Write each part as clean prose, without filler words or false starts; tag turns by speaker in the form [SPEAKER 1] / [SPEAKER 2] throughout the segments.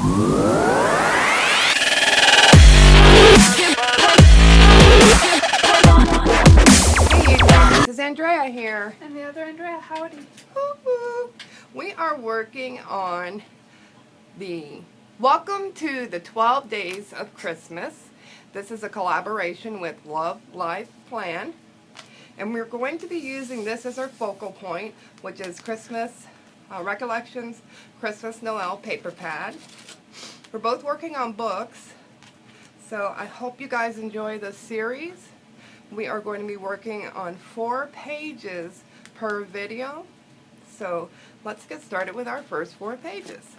[SPEAKER 1] This is Andrea here.
[SPEAKER 2] And the other Andrea, howdy.
[SPEAKER 1] We are working on the Welcome to the 12 Days of Christmas. This is a collaboration with Love Life Plan. And we're going to be using this as our focal point, which is Christmas Recollections, Christmas Noel paper pad. We're both working on books, so I hope you guys enjoy this series. We are going to be working on 4 pages per video. So let's get started with our first 4 pages.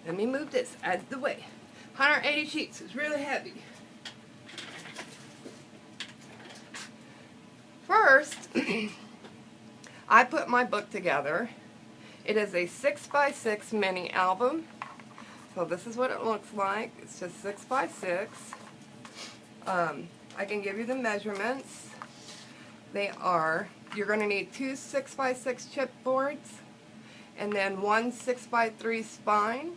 [SPEAKER 1] Let me move this out of the way. 180 sheets is really heavy. First, I put my book together. It is a 6x6 mini album. So this is what it looks like. It's just 6x6. I can give you the measurements. They are, you're going to need 2 6x6 chipboards, and then 1 6x3 spine.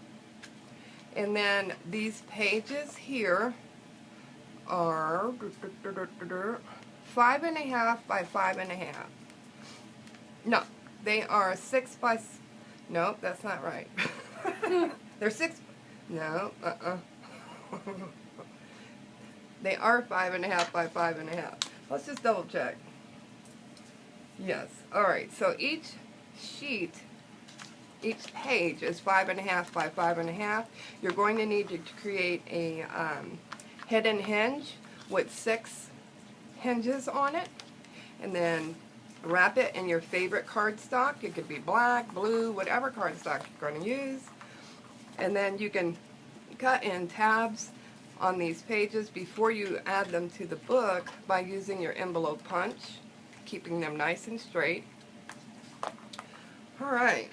[SPEAKER 1] And then these pages here are 5.5 by 5.5. No, they are 6 by. Nope, that's not right. They're 6. No, They are 5.5 by 5.5. Let's just double check. Yes. All right. So each sheet, each page is 5.5 by 5.5. You're going to need to create a hidden hinge with 6 hinges on it, and then wrap it in your favorite cardstock. It could be black, blue, whatever cardstock you're going to use. And then you can cut in tabs on these pages before you add them to the book by using your envelope punch, keeping them nice and straight. Alright,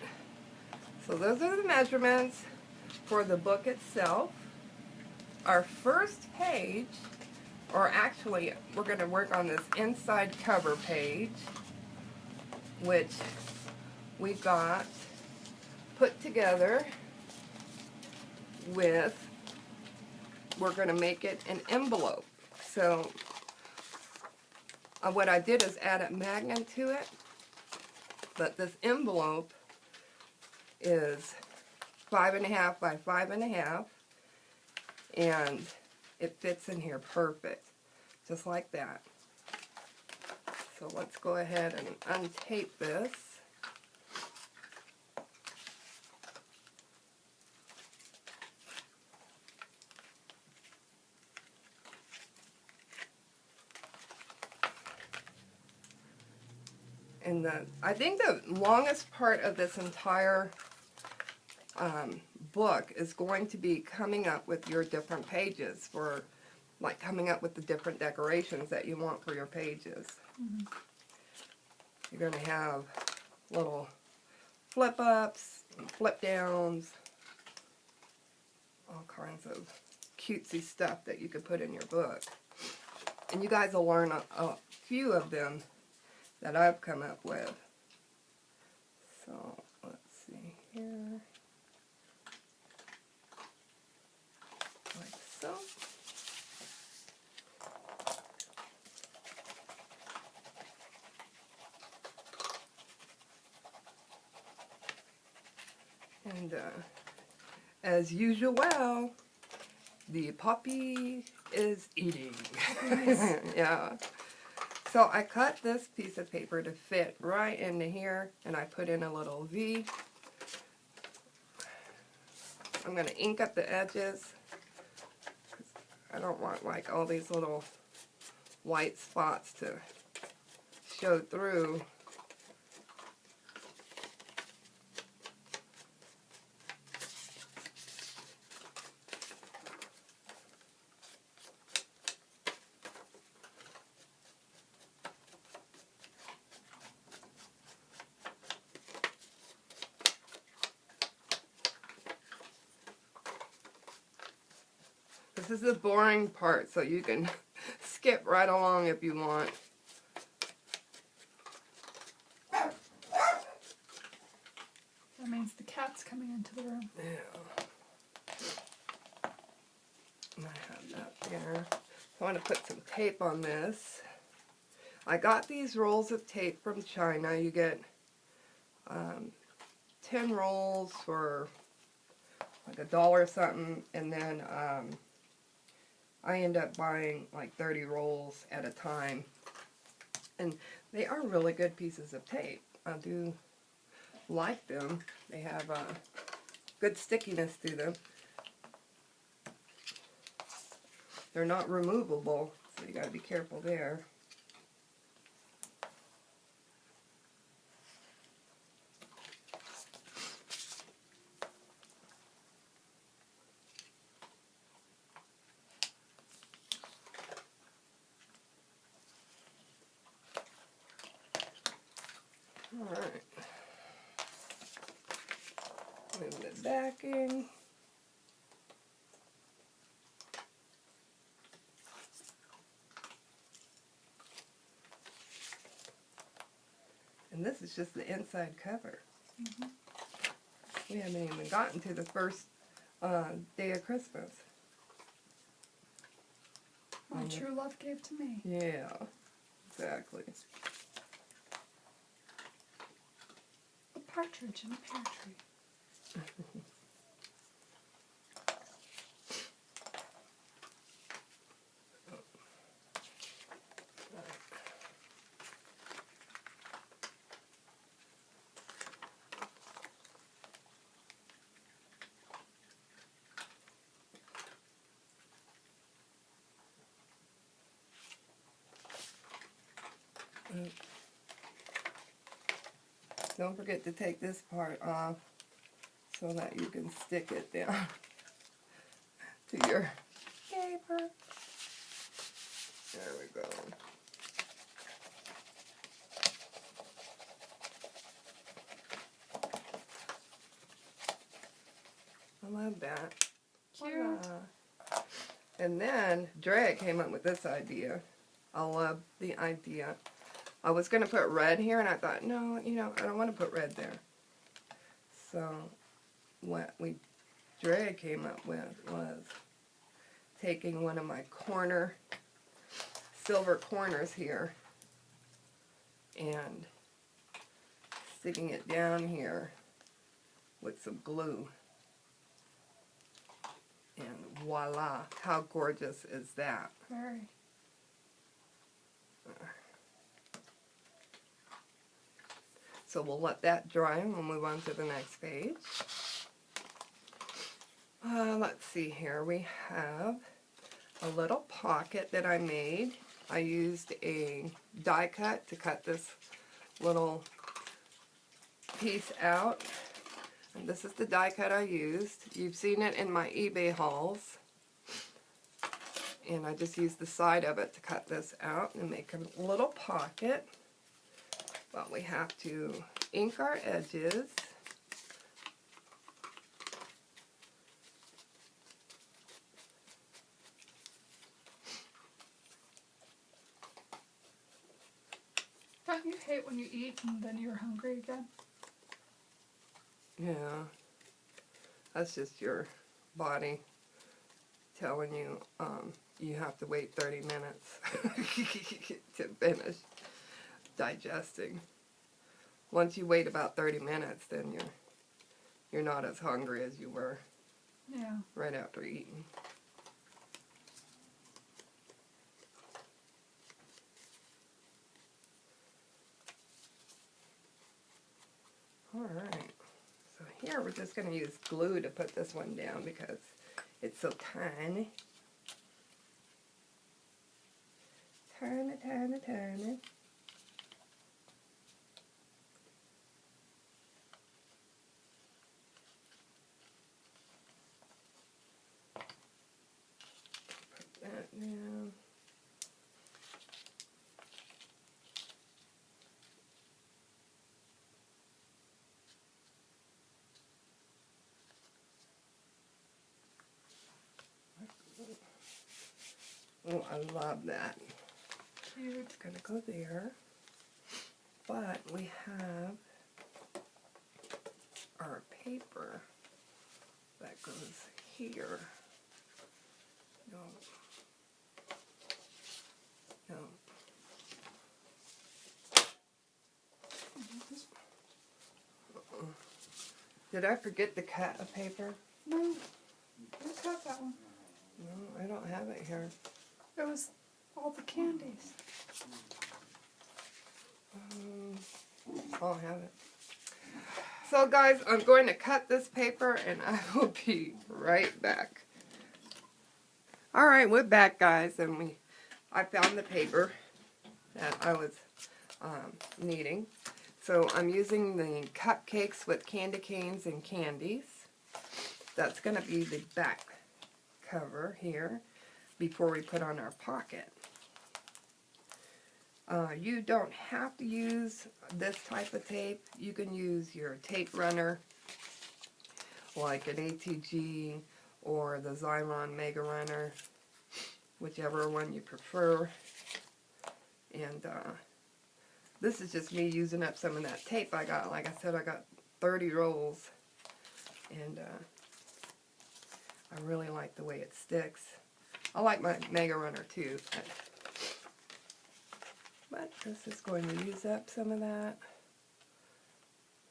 [SPEAKER 1] so those are the measurements for the book itself. Our first page, or actually we're going to work on this inside cover page, which we got put together with, we're going to make it an envelope. So what I did is add a magnet to it, but this envelope is 5.5 by 5.5, and it fits in here perfect, just like that. So let's go ahead and untape this. And I think the longest part of this entire book is going to be coming up with your different pages, for like coming up with the different decorations that you want for your pages. Mm-hmm. You're going to have little flip ups, flip downs, all kinds of cutesy stuff that you could put in your book. And you guys will learn a few of them that I've come up with. So let's see here, like so. And as usual, the puppy is eating. Yeah. So I cut this piece of paper to fit right into here, and I put in a little V. I'm going to ink up the edges. I don't want like all these little white spots to show through. This is the boring part, so you can skip right along if you want.
[SPEAKER 2] That means the cat's coming into the room.
[SPEAKER 1] Yeah. And I have that there. I want to put some tape on this. I got these rolls of tape from China. You get 10 rolls for like $1 something, and then I end up buying like 30 rolls at a time. And they are really good pieces of tape. I do like them. They have good stickiness to them. They're not removable, so you got to be careful there. Alright. Move the backing. And this is just the inside cover.
[SPEAKER 2] Mm-hmm.
[SPEAKER 1] We haven't even gotten to the first day of Christmas.
[SPEAKER 2] My true love gave to me.
[SPEAKER 1] Yeah, exactly.
[SPEAKER 2] A partridge in a pear tree.
[SPEAKER 1] Don't forget to take this part off so that you can stick it down to your paper. There we go. I love that.
[SPEAKER 2] Cute.
[SPEAKER 1] Voila. And then Dre came up with this idea. I love the idea. I was going to put red here, and I thought, no, I don't want to put red there. So what Dre came up with was taking one of my silver corners here and sticking it down here with some glue. And voila, how gorgeous is that?
[SPEAKER 2] Very.
[SPEAKER 1] So we'll let that dry and we'll move on to the next page. Let's see here. We have a little pocket that I made. I used a die cut to cut this little piece out. And this is the die cut I used. You've seen it in my eBay hauls. And I just used the side of it to cut this out and make a little pocket. But we have to ink our edges.
[SPEAKER 2] Don't you hate when you eat and then you're hungry again?
[SPEAKER 1] Yeah, that's just your body telling you you have to wait 30 minutes to finish digesting. Once you wait about 30 minutes, then you're not as hungry as you were right after eating. All right. So here we're just going to use glue to put this one down because it's so tiny. Tiny, tiny, tiny. Put that down. Oh, I love that.
[SPEAKER 2] Cute.
[SPEAKER 1] It's going to go there. But we have our paper that goes here. No. No. Did I forget to cut a paper?
[SPEAKER 2] No, you cut that one.
[SPEAKER 1] No, I don't have it here.
[SPEAKER 2] It was all the candies.
[SPEAKER 1] I'll have it. So guys, I'm going to cut this paper and I will be right back. Alright, we're back guys, and I found the paper that I was needing. So I'm using the cupcakes with candy canes and candies. That's going to be the back cover here before we put on our pocket. You don't have to use this type of tape. You can use your tape runner, like an ATG or the Xyron Mega Runner, whichever one you prefer. And this is just me using up some of that tape I got. Like I said, I got 30 rolls, and I really like the way it sticks. I like my Mega Runner too, but this is going to use up some of that.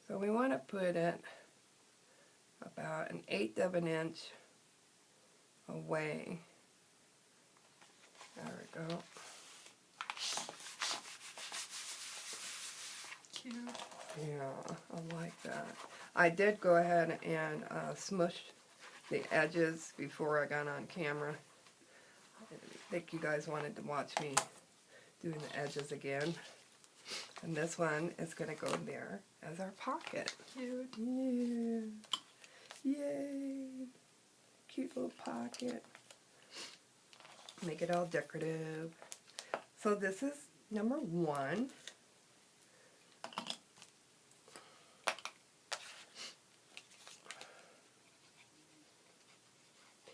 [SPEAKER 1] So we want to put it about 1/8 of an inch away. There we go.
[SPEAKER 2] Cute.
[SPEAKER 1] Yeah, I like that. I did go ahead and smush the edges before I got on camera. I think you guys wanted to watch me doing the edges again. And this one is going to go there as our pocket.
[SPEAKER 2] Cute.
[SPEAKER 1] Yeah. Yay. Cute little pocket. Make it all decorative. So this is number 1.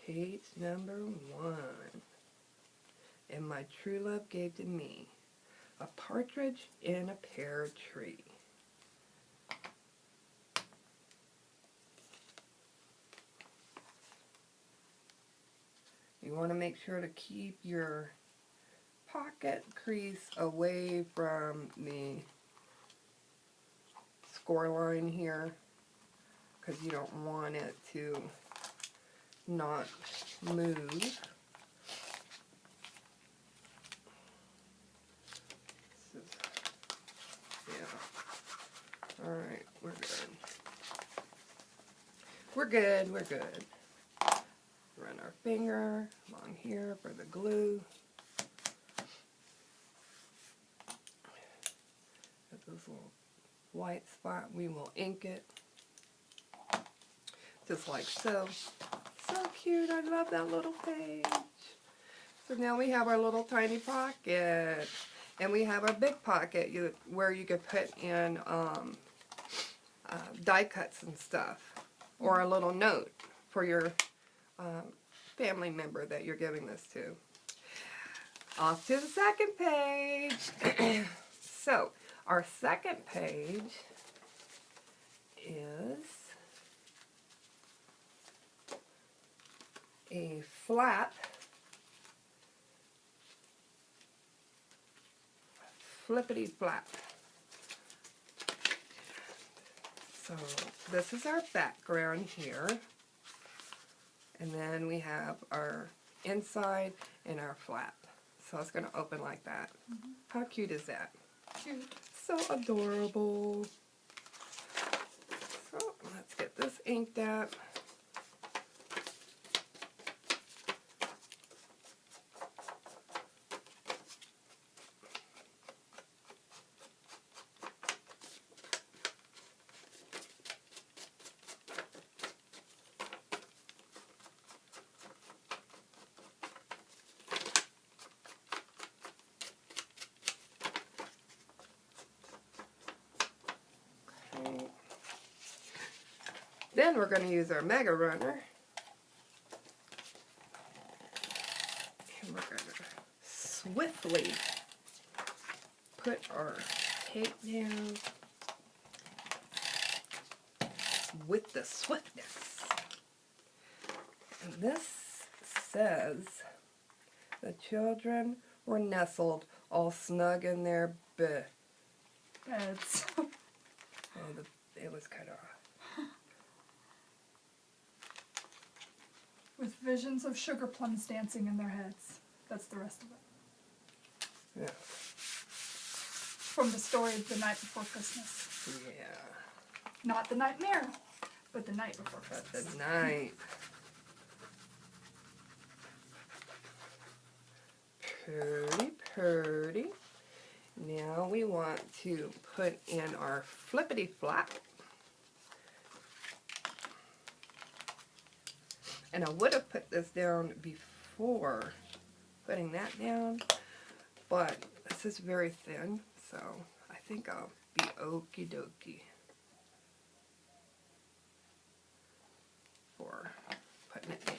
[SPEAKER 1] Page number 1. And my true love gave to me a partridge in a pear tree. You want to make sure to keep your pocket crease away from the score line here, because you don't want it to not move. Yeah. Alright, we're good. We're good, we're good. Run our finger along here for the glue. At this little white spot, we will ink it. Just like so. So cute, I love that little page. So now we have our little tiny pocket. And we have our big pocket where you could put in die cuts and stuff. Or a little note for your family member that you're giving this to. Off to the second page. So, our second page is a flat flippity flap. So this is our background here, and then we have our inside and our flap. So it's going to open like that.
[SPEAKER 2] Mm-hmm.
[SPEAKER 1] How cute is that?
[SPEAKER 2] Cute.
[SPEAKER 1] So adorable. So let's get this inked up. Then we're going to use our Mega Runner. And we're going to swiftly put our tape down with the swiftness. And this says, the children were nestled all snug in their
[SPEAKER 2] Beds.
[SPEAKER 1] Oh, it was cut off.
[SPEAKER 2] With visions of sugar plums dancing in their heads. That's the rest of it.
[SPEAKER 1] Yeah.
[SPEAKER 2] From the story of The Night Before Christmas.
[SPEAKER 1] Yeah.
[SPEAKER 2] Not the nightmare, but the night before
[SPEAKER 1] But
[SPEAKER 2] Christmas.
[SPEAKER 1] the night. Purdy, purdy. Now we want to put in our flippity flap. And I would have put this down before putting that down, but this is very thin, so I think I'll be okie dokie for putting it down.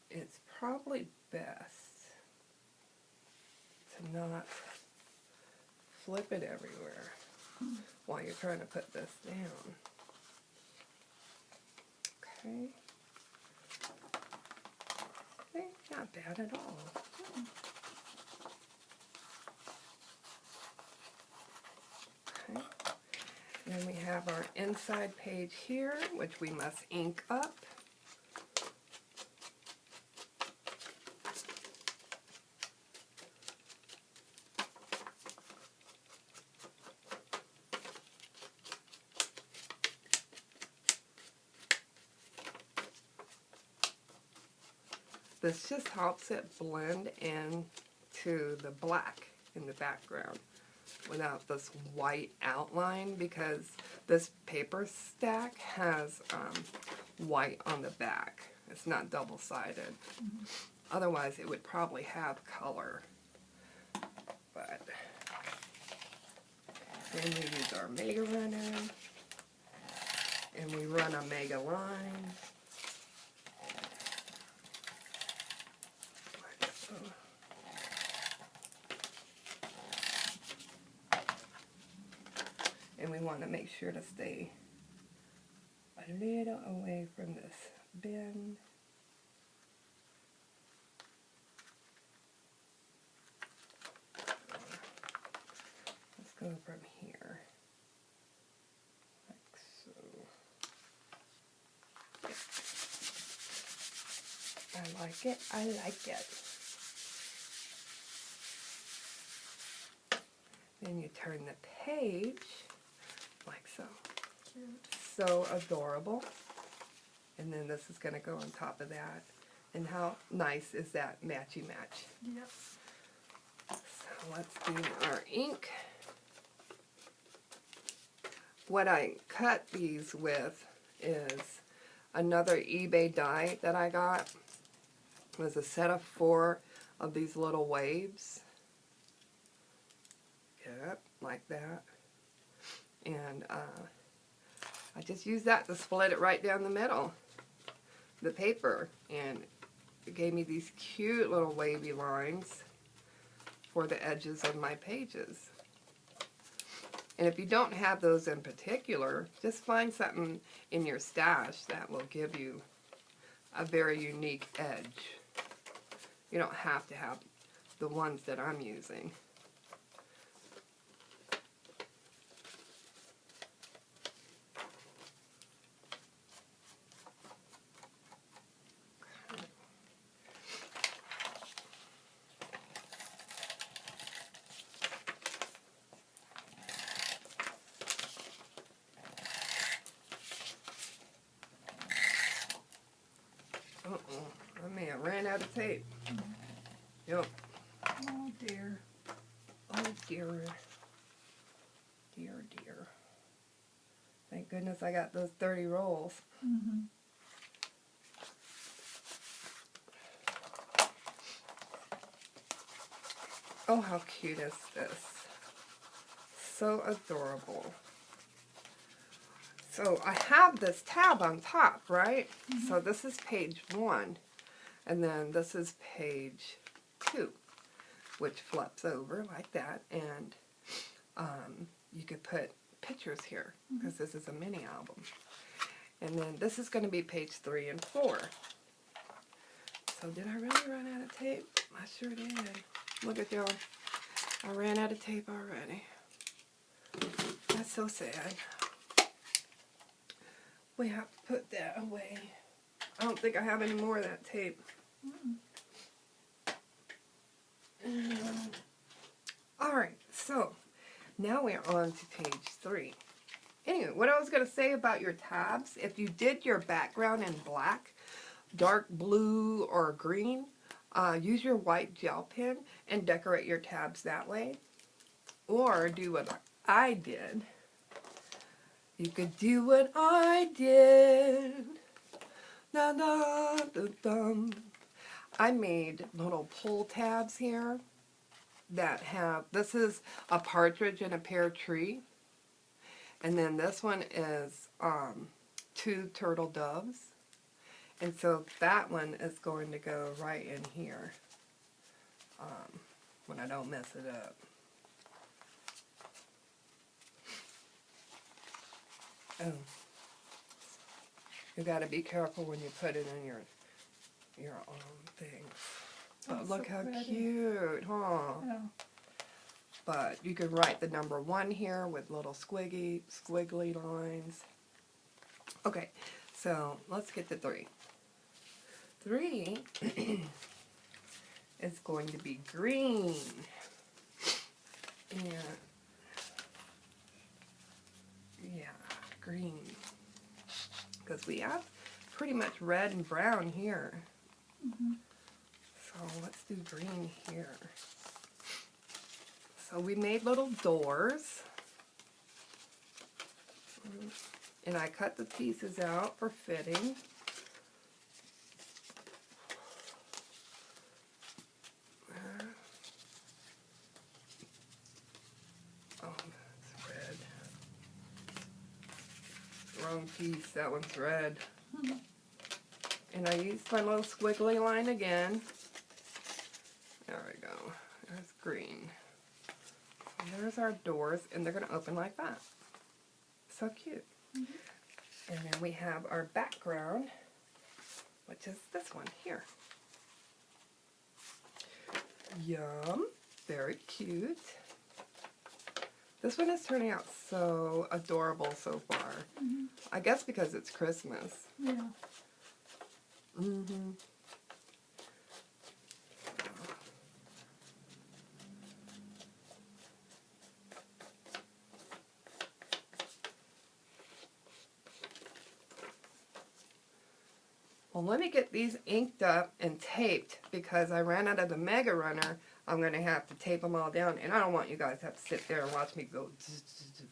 [SPEAKER 1] It's probably best to not flip it everywhere while you're trying to put this down. Okay. Okay, not bad at all. Okay. Then we have our inside page here, which we must ink up. This just helps it blend in to the black in the background without this white outline, because this paper stack has white on the back. It's not double-sided. Otherwise, it would probably have color. But then we use our Mega Runner, and we run a Mega line. And we want to make sure to stay a little away from this bend. Let's go from here, like so. I like it, I like it. Then you turn the page like so.
[SPEAKER 2] Cute.
[SPEAKER 1] So adorable. And then this is going to go on top of that. And how nice is that matchy match?
[SPEAKER 2] Yep.
[SPEAKER 1] So let's do our ink. What I cut these with is another eBay die that I got. It was a set of 4 of these little waves. Yep, like that. And I just used that to split it right down the middle, the paper, and it gave me these cute little wavy lines for the edges of my pages. And if you don't have those in particular, just find something in your stash that will give you a very unique edge. You don't have to have the ones that I'm using. I may have ran out of tape. Yep.
[SPEAKER 2] Oh dear.
[SPEAKER 1] Oh dear. Dear, dear. Thank goodness I got those 30 rolls.
[SPEAKER 2] Mm-hmm.
[SPEAKER 1] Oh, how cute is this? So adorable. So I have this tab on top, right?
[SPEAKER 2] Mm-hmm.
[SPEAKER 1] So this is page 1, and then this is page 2. which flips over like that, and you could put pictures here, because this is a mini album. And then this is going to be page 3 and 4. So did I really run out of tape? I sure did. Look at y'all. I ran out of tape already. That's so sad. We have to put that away. I don't think I have any more of that tape. Alright, so now we're on to page 3. Anyway, what I was going to say about your tabs, if you did your background in black, dark blue, or green, use your white gel pen and decorate your tabs that way. Or do what I did. You could do what I did. Da, da, da, dum. I made little pull tabs here that have, this is a partridge in a pear tree. And then this one is 2 turtle doves. And so that one is going to go right in here when I don't mess it up. Oh. You got to be careful when you put it in your thing. But look so how pretty. Cute, huh? Yeah. But you can write the number 1 here with little squiggly lines. Okay, so let's get to 3. 3 is going to be green. And yeah, green. Because we have pretty much red and brown here. So let's do green here. So we made little doors. And I cut the pieces out for fitting. Oh, it's red. Wrong piece, that one's red. And I used my little squiggly line again. There we go. There's green. And there's our doors, and they're going to open like that. So cute. And then we have our background, which is this one here. Yum. Very cute. This one is turning out so adorable so far. I guess because it's Christmas.
[SPEAKER 2] Yeah.
[SPEAKER 1] Well, let me get these inked up and taped because I ran out of the Mega Runner. I'm going to have to tape them all down, and I don't want you guys to have to sit there and watch me go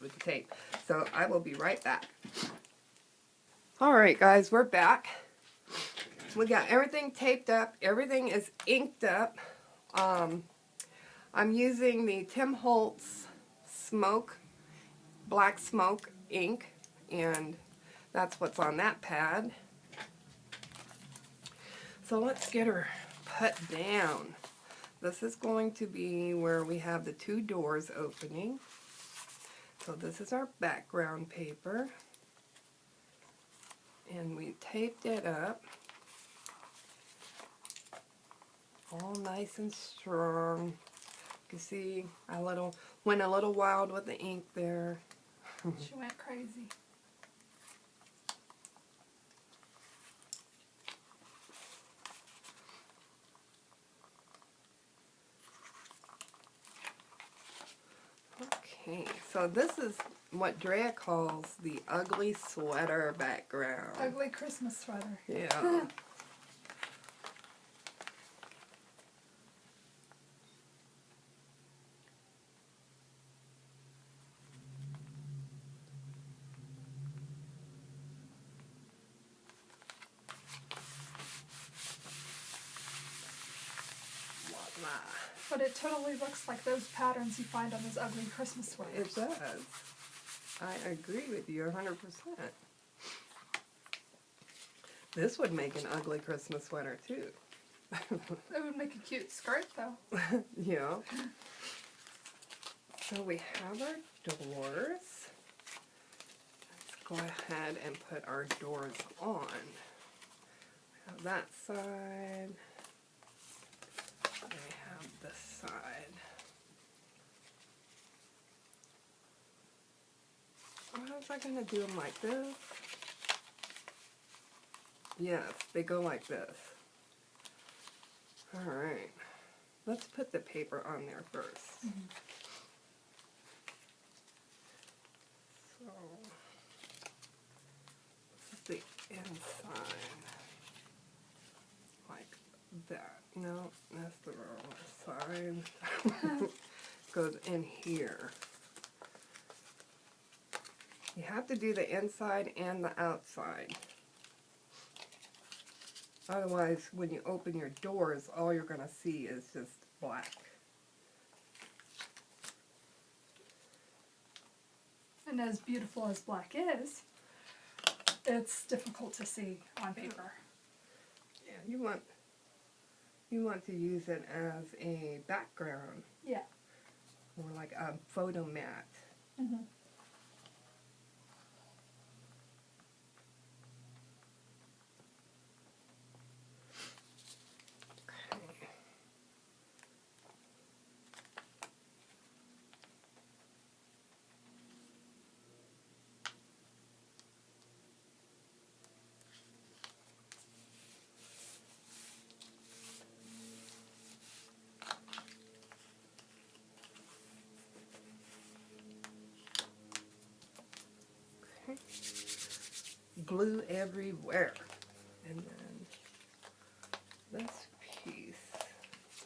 [SPEAKER 1] with the tape. So I will be right back. Alright guys, we're back. We got everything taped up. Everything is inked up. I'm using the Tim Holtz Black Smoke ink, and that's what's on that pad. So let's get her put down. This is going to be where we have the 2 doors opening. So this is our background paper. And we taped it up. All nice and strong. You can see I went a little wild with the ink there.
[SPEAKER 2] She went crazy.
[SPEAKER 1] Okay, so this is what Drea calls the ugly sweater background.
[SPEAKER 2] Ugly Christmas sweater.
[SPEAKER 1] Yeah.
[SPEAKER 2] But it totally looks like those patterns you find on those ugly Christmas sweaters.
[SPEAKER 1] It does. I agree with you 100%. This would make an ugly Christmas sweater too.
[SPEAKER 2] That would make a cute skirt, though.
[SPEAKER 1] Yeah. So we have our doors. Let's go ahead and put our doors on. We have that side. We have this side. Was I going to do them like this? Yes, they go like this. Alright. Let's put the paper on there first.
[SPEAKER 2] Mm-hmm.
[SPEAKER 1] So, this is the inside. Like that. No, that's the wrong side. Goes in here. You have to do the inside and the outside. Otherwise, when you open your doors, all you're going to see is just black.
[SPEAKER 2] And as beautiful as black is, it's difficult to see on paper.
[SPEAKER 1] Yeah, you want to use it as a background.
[SPEAKER 2] Yeah.
[SPEAKER 1] Or like a photo mat.
[SPEAKER 2] Mm-hmm.
[SPEAKER 1] Glue everywhere. And then this piece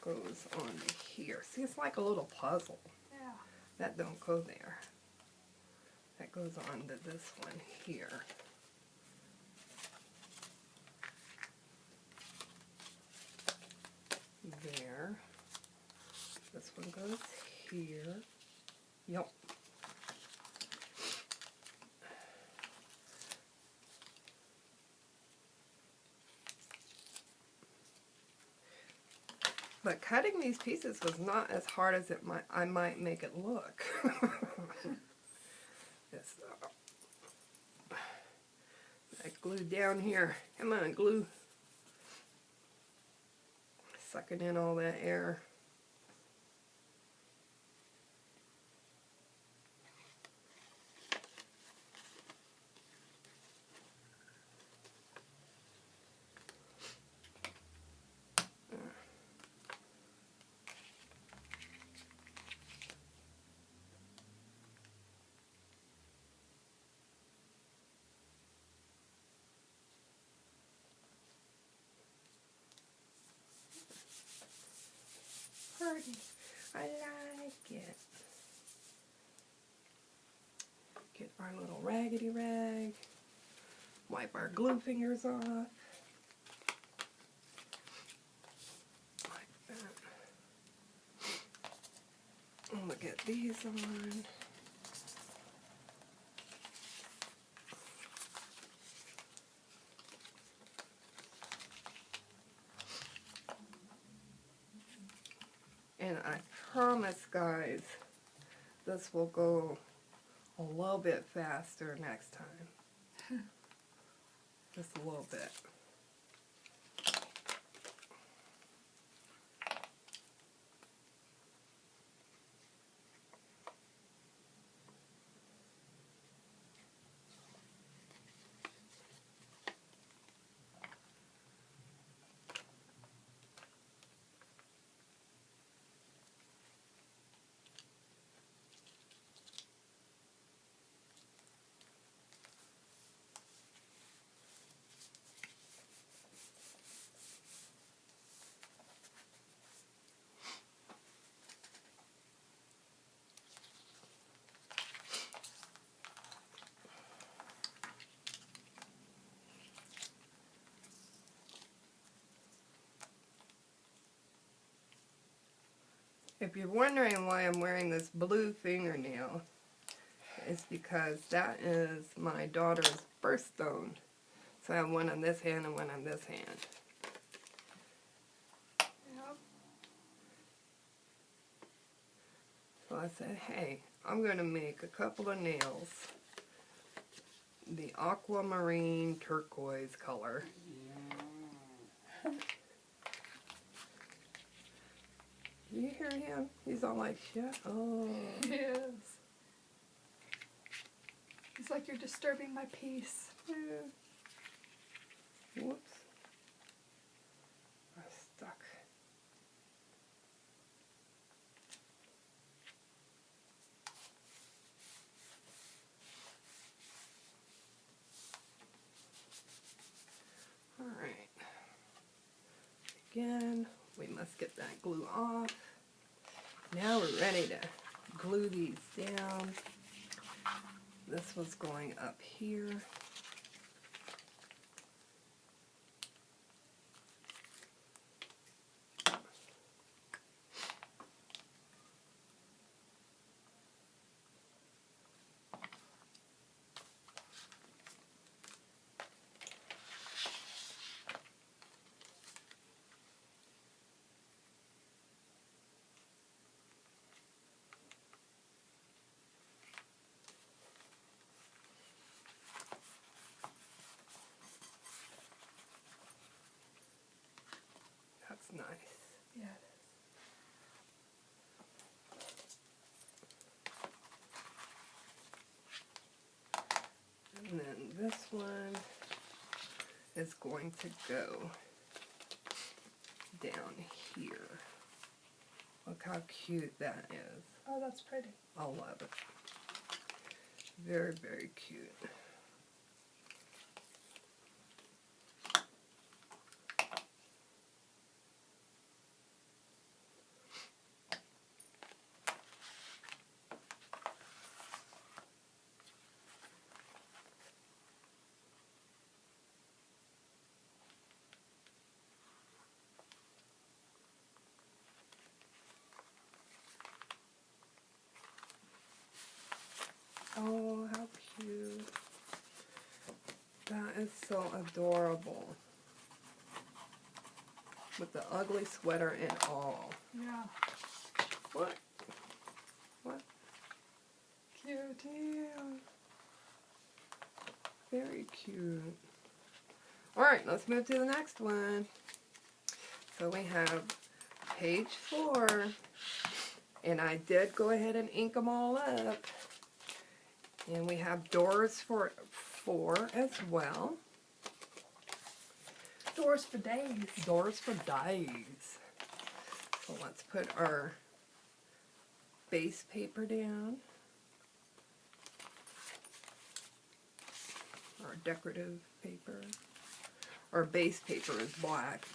[SPEAKER 1] goes on here. See, it's like a little puzzle.
[SPEAKER 2] Yeah.
[SPEAKER 1] That don't go there. That goes on to this one here. There. This one goes here. Yep. But cutting these pieces was not as hard as I might make it look. This, that glue down here. Come on, glue. Sucking in all that air.
[SPEAKER 2] Pretty.
[SPEAKER 1] I like it. Get our little raggedy rag. Wipe our glue fingers off. Like that. I'm gonna get these on. And I promise, guys, this will go a little bit faster next time. Just a little bit. If you're wondering why I'm wearing this blue fingernail, it's because that is my daughter's birthstone. So I have one on this hand and one on this hand. I said, hey, I'm going to make a couple of nails the aquamarine turquoise color. You hear him? He's all like, shut up.
[SPEAKER 2] He is. He's like, you're disturbing my peace.
[SPEAKER 1] Yeah. Whoops. I'm stuck. Alright. Again, we must get that glue off. Now we're ready to glue these down. This one's going up here. That's nice.
[SPEAKER 2] Yeah, it is.
[SPEAKER 1] And then this one is going to go down here. Look how cute that is.
[SPEAKER 2] Oh, that's pretty.
[SPEAKER 1] I love it. Very, very cute. Oh, how cute. That is so adorable. With the ugly sweater and all.
[SPEAKER 2] Yeah.
[SPEAKER 1] What? What?
[SPEAKER 2] Cutie.
[SPEAKER 1] Very cute. Alright, let's move to the next one. So we have page 4. And I did go ahead and ink them all up. And we have doors for 4 as well.
[SPEAKER 2] Doors for days.
[SPEAKER 1] Doors for days. So let's put our base paper down. Our decorative paper. Our base paper is black.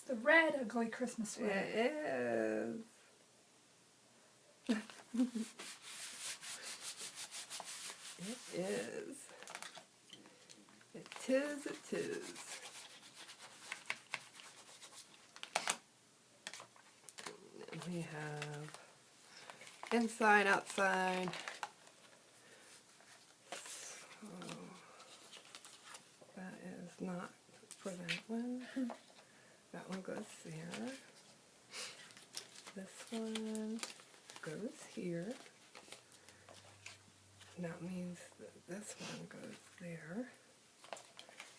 [SPEAKER 2] The red ugly Christmas sweater.
[SPEAKER 1] It is. It is. It is, it is. And we have inside, outside. So that is not for that one. That one goes there. This one goes here. That means that this one goes there.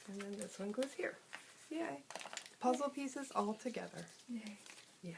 [SPEAKER 1] And then this one goes here. Yay. Puzzle pieces all together.
[SPEAKER 2] Yay.
[SPEAKER 1] Yay.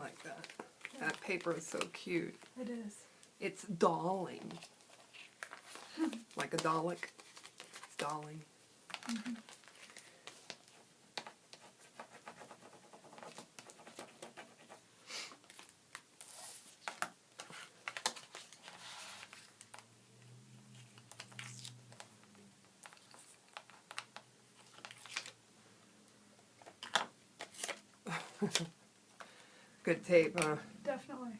[SPEAKER 1] like that. That paper is so cute.
[SPEAKER 2] It is.
[SPEAKER 1] It's dolling. Like a Dalek. It's dolling.
[SPEAKER 2] Mm-hmm.
[SPEAKER 1] Good tape, huh?
[SPEAKER 2] Definitely.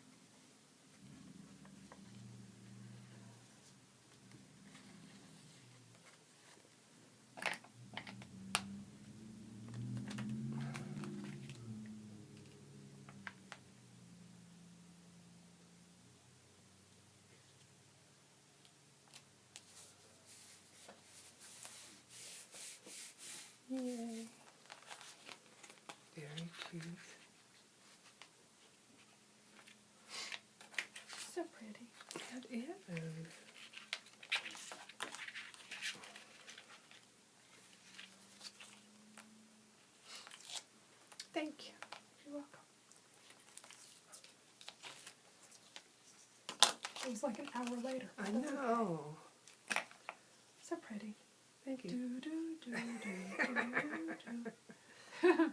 [SPEAKER 1] Yay. Very cute.
[SPEAKER 2] So pretty.
[SPEAKER 1] It is. Thank you.
[SPEAKER 2] You're welcome. It was like an hour later.
[SPEAKER 1] I
[SPEAKER 2] That's okay.
[SPEAKER 1] know.
[SPEAKER 2] So pretty.
[SPEAKER 1] Thank you.
[SPEAKER 2] Do, do, do, do, do, do.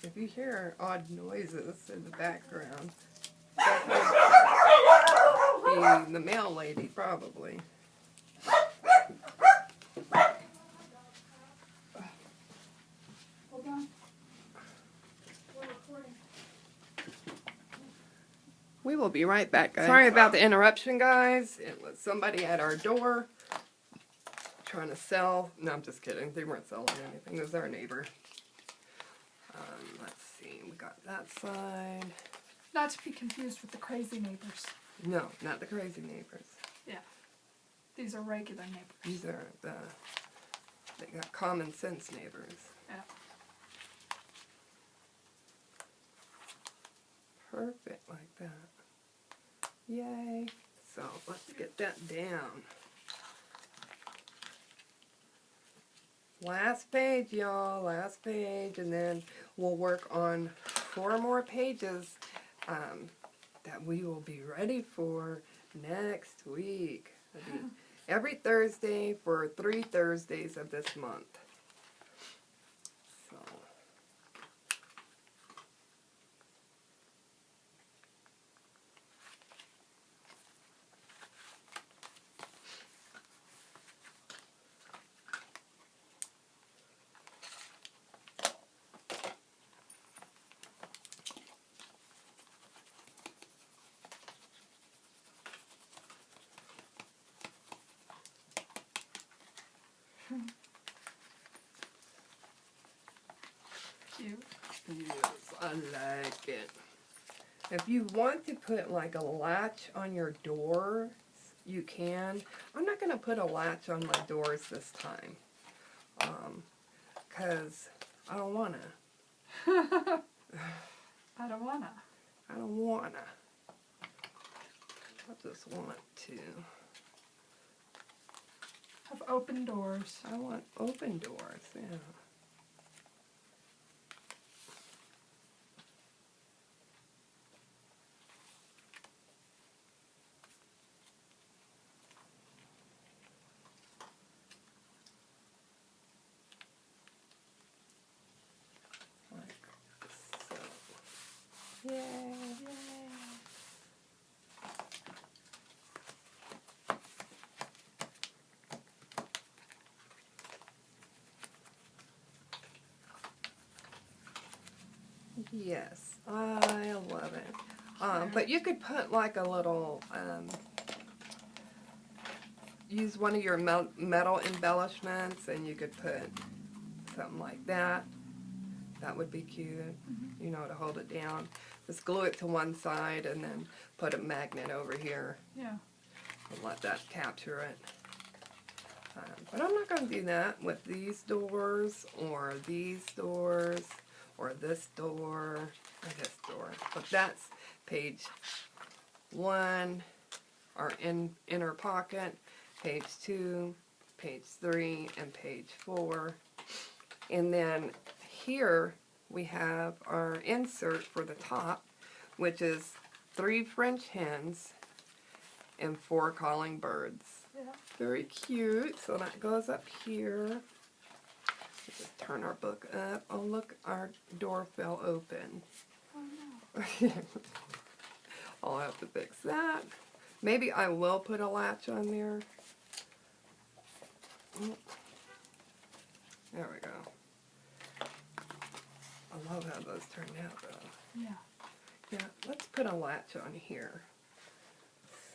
[SPEAKER 1] If you hear odd noises in the background, that would be the mail lady, probably.
[SPEAKER 2] Hold on. We're recording.
[SPEAKER 1] We will be right back, guys. Sorry about the interruption, guys. It was somebody at our door trying to sell. No, I'm just kidding. They weren't selling anything. It was our neighbor. Let's see. We got that side.
[SPEAKER 2] Not to be confused with the crazy neighbors.
[SPEAKER 1] No, not the crazy neighbors.
[SPEAKER 2] Yeah. These are regular neighbors.
[SPEAKER 1] These are they got common sense neighbors.
[SPEAKER 2] Yeah.
[SPEAKER 1] Perfect like that. Yay. So let's get that down. Last page, y'all. Last page. And then we'll work on 4 more pages that we will be ready for next week. It'll be every Thursday for 3 Thursdays of this month. So.
[SPEAKER 2] Cute.
[SPEAKER 1] Yes, I like it. If you want to put like a latch on your doors, you can. I'm not going to put a latch on my doors this time. Because I don't want to.
[SPEAKER 2] I don't wanna.
[SPEAKER 1] I don't want to. I just want to.
[SPEAKER 2] Have open doors.
[SPEAKER 1] I want open doors, yeah. Yay.
[SPEAKER 2] Yay.
[SPEAKER 1] Yes, I love it. But you could put like a little, use one of your metal embellishments and you could put something like that. That would be cute, you know, to hold it down. Just glue it to one side and then put a magnet over here
[SPEAKER 2] Yeah.
[SPEAKER 1] and let that capture it. But I'm not going to do that with these doors or these doors or this door or this door. But that's page 1, our inner pocket, page 2, page 3, and page 4. And then here we have our insert for the top, which is 3 French hens and 4 calling birds.
[SPEAKER 2] Yeah.
[SPEAKER 1] Very cute. So that goes up here. Let's just turn our book up. Oh, look, our door fell open.
[SPEAKER 2] Oh no.
[SPEAKER 1] I'll have to fix that. Maybe I will put a latch on there. There we go. I love how those turned out though.
[SPEAKER 2] Yeah.
[SPEAKER 1] Yeah, let's put a latch on here.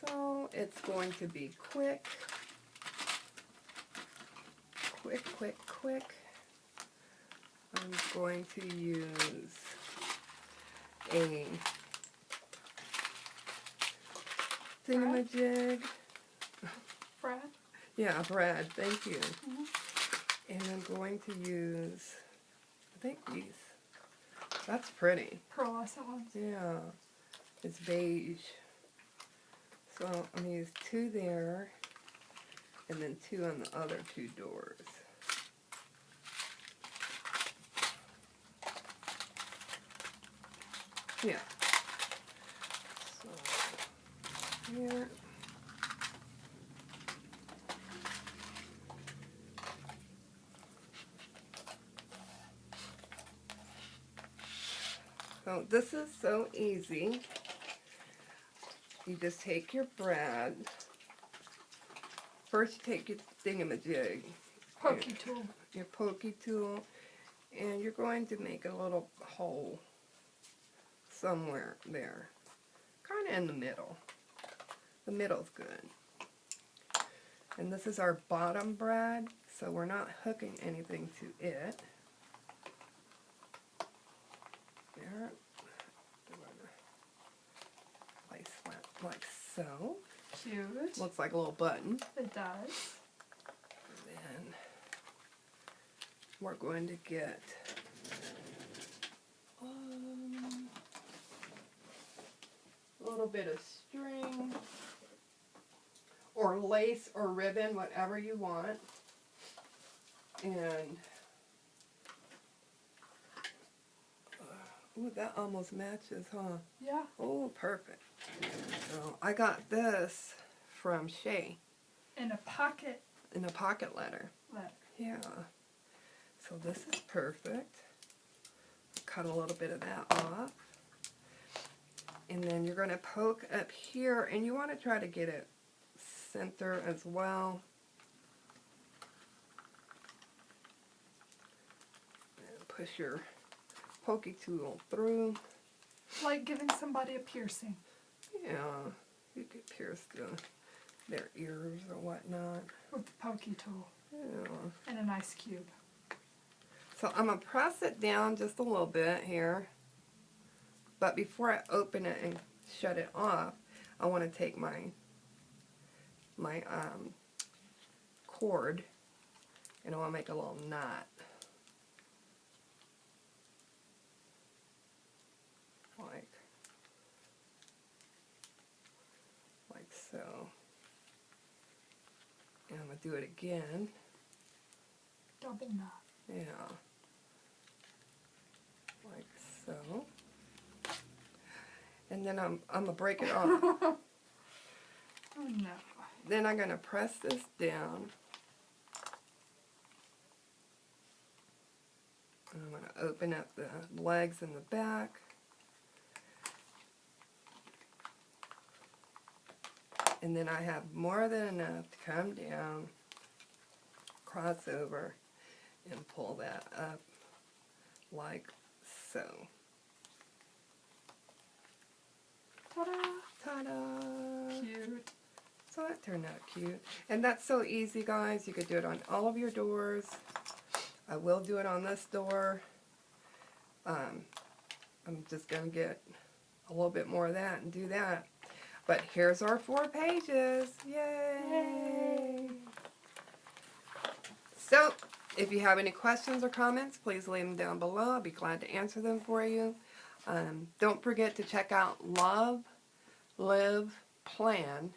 [SPEAKER 1] So it's going to be quick. Quick, quick, quick. I'm going to use a thingamajig.
[SPEAKER 2] Brad?
[SPEAKER 1] Yeah, Brad, thank you.
[SPEAKER 2] Mhm.
[SPEAKER 1] And I'm going to use, I think these. That's pretty.
[SPEAKER 2] Pearlescent ones.
[SPEAKER 1] Yeah, it's beige. So I'm going to use 2 there, and then 2 on the other 2 doors. Yeah. So here. So this is so easy. You just take your brad. First you take your thingamajig,
[SPEAKER 2] Pokey tool.
[SPEAKER 1] your pokey tool, and you're going to make a little hole somewhere there. Kind of in the middle. The middle's good. And this is our bottom brad, so we're not hooking anything to it. There. Place that like so.
[SPEAKER 2] Cute.
[SPEAKER 1] Looks like a little button.
[SPEAKER 2] It does.
[SPEAKER 1] And then we're going to get a little bit of string or lace or ribbon, whatever you want. And ooh, that almost matches, huh?
[SPEAKER 2] Yeah.
[SPEAKER 1] Oh, perfect. So I got this from Shay
[SPEAKER 2] In a pocket
[SPEAKER 1] in a pocket letter.
[SPEAKER 2] letter.
[SPEAKER 1] Yeah. So this is perfect. Cut a little bit of that off. And then you're going to poke up here, and you want to try to get it center as well. And push your pokey tool through.
[SPEAKER 2] Like giving somebody a piercing.
[SPEAKER 1] Yeah, you could pierce their ears or whatnot.
[SPEAKER 2] With the pokey tool.
[SPEAKER 1] Yeah.
[SPEAKER 2] And an ice cube.
[SPEAKER 1] So I'm going to press it down just a little bit here. But before I open it and shut it off, I want to take my cord, and I want to make a little knot. Like so. And I'm going to do it again.
[SPEAKER 2] Double knot.
[SPEAKER 1] Yeah. Like so. And then I'm going to break it off.
[SPEAKER 2] Oh no.
[SPEAKER 1] Then I'm going to press this down. And I'm going to open up the legs and the back. And then I have more than enough to come down, cross over, and pull that up like so.
[SPEAKER 2] Ta-da!
[SPEAKER 1] Ta-da!
[SPEAKER 2] Cute.
[SPEAKER 1] So that turned out cute. And that's so easy, guys. You could do it on all of your doors. I will do it on this door. I'm just going to get a little bit more of that and do that. But here's our 4 pages. Yay! So, if you have any questions or comments, please leave them down below. I'll be glad to answer them for you. Don't forget to check out Love, Live, Plan.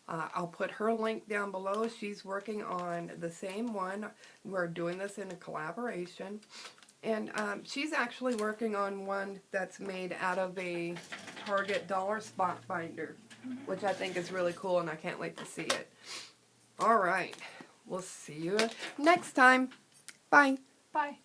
[SPEAKER 1] I'll put her link down below. She's working on the same one. We're doing this in a collaboration. And she's actually working on one that's made out of a Target dollar spot binder, which I think is really cool, and I can't wait to see it. All right. We'll see you next time. Bye.
[SPEAKER 2] Bye.